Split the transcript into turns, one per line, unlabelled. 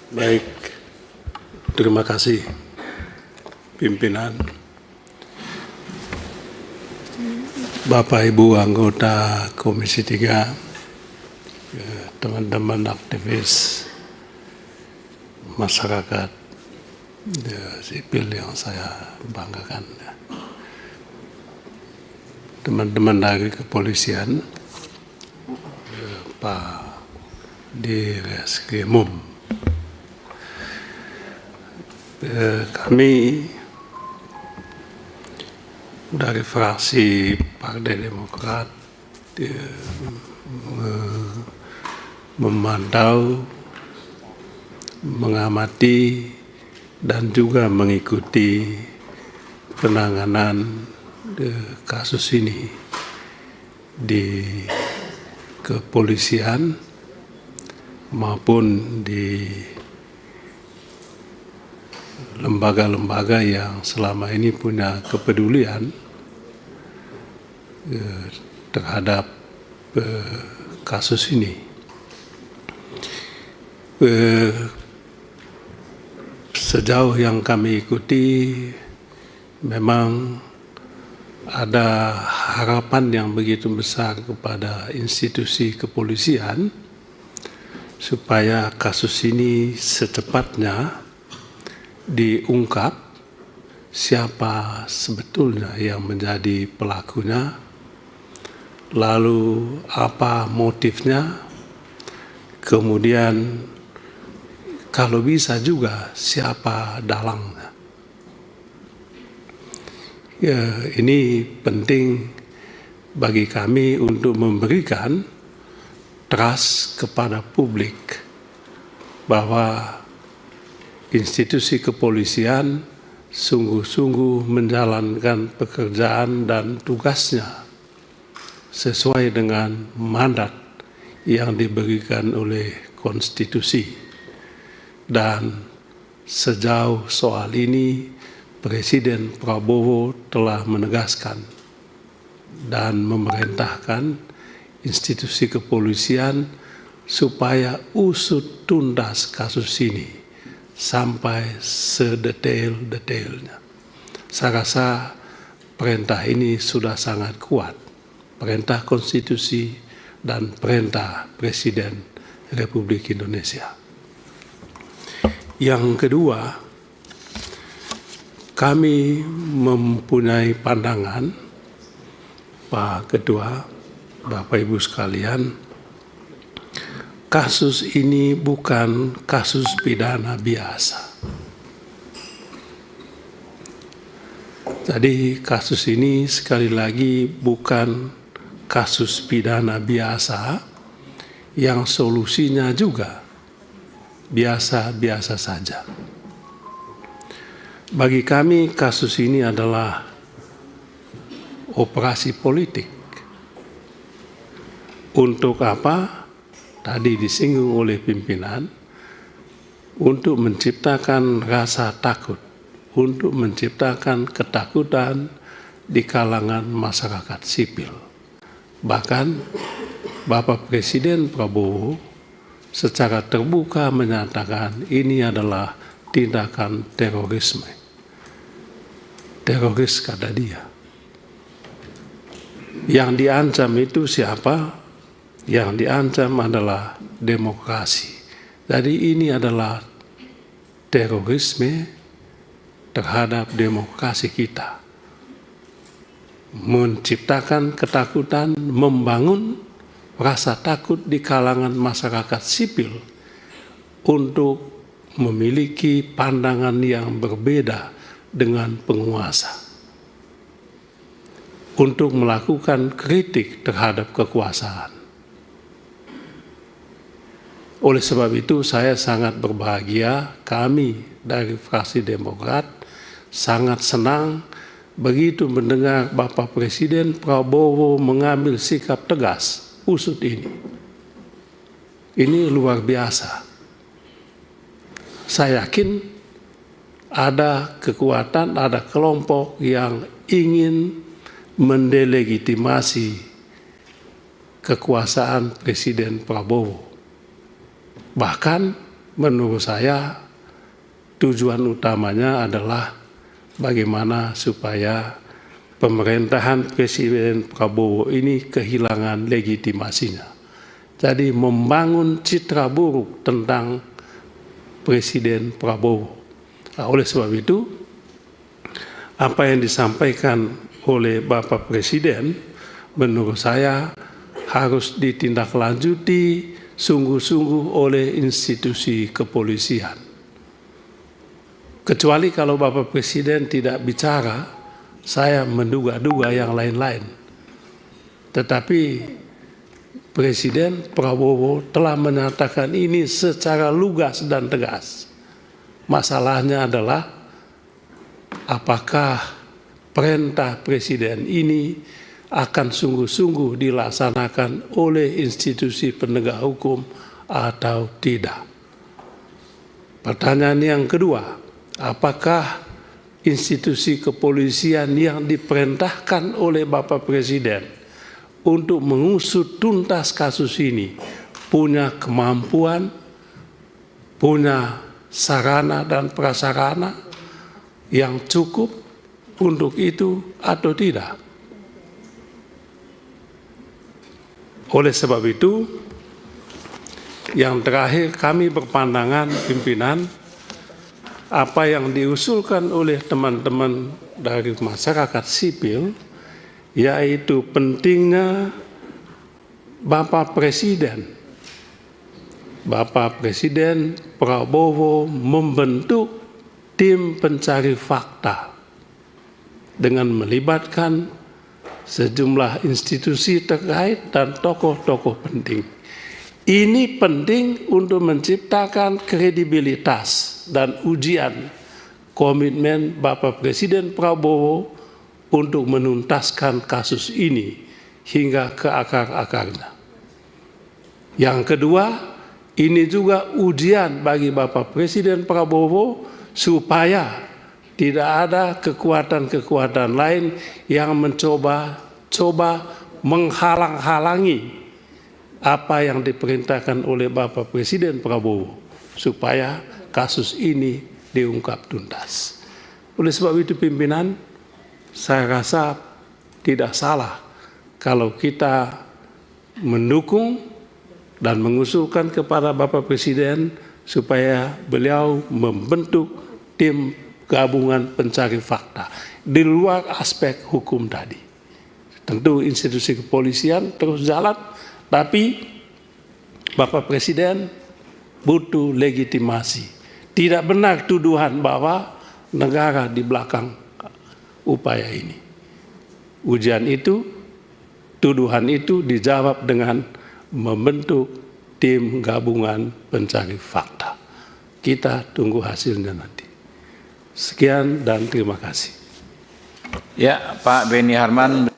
Baik, terima kasih pimpinan, Bapak Ibu anggota Komisi 3, teman-teman aktivis masyarakat sipil yang saya banggakan, teman-teman dari kepolisian, Pak Direskrimum. Kami dari fraksi Partai Demokrat memantau, mengamati, dan juga mengikuti penanganan kasus ini di kepolisian maupun di lembaga-lembaga yang selama ini punya kepedulian terhadap kasus ini. Sejauh yang kami ikuti, memang ada harapan yang begitu besar kepada institusi kepolisian supaya kasus ini secepatnya diungkap siapa sebetulnya yang menjadi pelakunya, lalu apa motifnya, kemudian kalau bisa juga siapa dalangnya. Ya, ini penting bagi kami untuk memberikan trust kepada publik bahwa institusi kepolisian sungguh-sungguh menjalankan pekerjaan dan tugasnya sesuai dengan mandat yang diberikan oleh konstitusi. Dan sejauh soal ini, Presiden Prabowo telah menegaskan dan memerintahkan institusi kepolisian supaya usut tuntas kasus ini sampai sedetail-detailnya. Saya rasa perintah ini sudah sangat kuat, perintah konstitusi dan perintah Presiden Republik Indonesia. Yang kedua, kami mempunyai pandangan, Pak Ketua, Bapak Ibu sekalian, kasus ini bukan kasus pidana biasa. Jadi kasus ini sekali lagi bukan kasus pidana biasa yang solusinya juga biasa-biasa saja. Bagi kami kasus ini adalah operasi politik. Untuk apa? Tadi disinggung oleh pimpinan, untuk menciptakan rasa takut, untuk menciptakan ketakutan di kalangan masyarakat sipil. Bahkan Bapak Presiden Prabowo secara terbuka menyatakan ini adalah tindakan terorisme. Teroris kata dia. Yang diancam itu siapa? Yang diancam adalah demokrasi. Jadi ini adalah terorisme terhadap demokrasi kita. Menciptakan ketakutan, membangun rasa takut di kalangan masyarakat sipil untuk memiliki pandangan yang berbeda dengan penguasa, untuk melakukan kritik terhadap kekuasaan. Oleh sebab itu saya sangat berbahagia, kami dari fraksi Demokrat sangat senang begitu mendengar Bapak Presiden Prabowo mengambil sikap tegas usut ini. Ini luar biasa. Saya yakin ada kekuatan, ada kelompok yang ingin mendelegitimasi kekuasaan Presiden Prabowo. Bahkan menurut saya tujuan utamanya adalah bagaimana supaya pemerintahan Presiden Prabowo ini kehilangan legitimasinya. Jadi membangun citra buruk tentang Presiden Prabowo. Nah, oleh sebab itu, apa yang disampaikan oleh Bapak Presiden menurut saya harus ditindaklanjuti sungguh-sungguh oleh institusi kepolisian. Kecuali kalau Bapak Presiden tidak bicara, saya menduga-duga yang lain-lain. Tetapi Presiden Prabowo telah menyatakan ini secara lugas dan tegas. Masalahnya adalah apakah perintah Presiden ini akan sungguh-sungguh dilaksanakan oleh institusi penegak hukum atau tidak. Pertanyaan yang kedua, apakah institusi kepolisian yang diperintahkan oleh Bapak Presiden untuk mengusut tuntas kasus ini punya kemampuan, punya sarana dan prasarana yang cukup untuk itu atau tidak? Oleh sebab itu, yang terakhir kami berpandangan pimpinan, apa yang diusulkan oleh teman-teman dari masyarakat sipil, yaitu pentingnya Bapak Presiden Prabowo membentuk tim pencari fakta dengan melibatkan sejumlah institusi terkait dan tokoh-tokoh penting. Ini penting untuk menciptakan kredibilitas dan ujian komitmen Bapak Presiden Prabowo untuk menuntaskan kasus ini hingga ke akar-akarnya. Yang kedua, ini juga ujian bagi Bapak Presiden Prabowo supaya tidak ada kekuatan-kekuatan lain yang mencoba menghalang-halangi apa yang diperintahkan oleh Bapak Presiden Prabowo supaya kasus ini diungkap tuntas. Oleh sebab itu pimpinan, saya rasa tidak salah kalau kita mendukung dan mengusulkan kepada Bapak Presiden supaya beliau membentuk tim gabungan pencari fakta di luar aspek hukum tadi. Tentu institusi kepolisian terus jalan, tapi Bapak Presiden butuh legitimasi. Tidak benar tuduhan bahwa negara di belakang upaya ini. Tuduhan itu dijawab dengan membentuk tim gabungan pencari fakta. Kita tunggu hasilnya nanti. Sekian dan terima kasih.
Ya, Pak Beni Harman.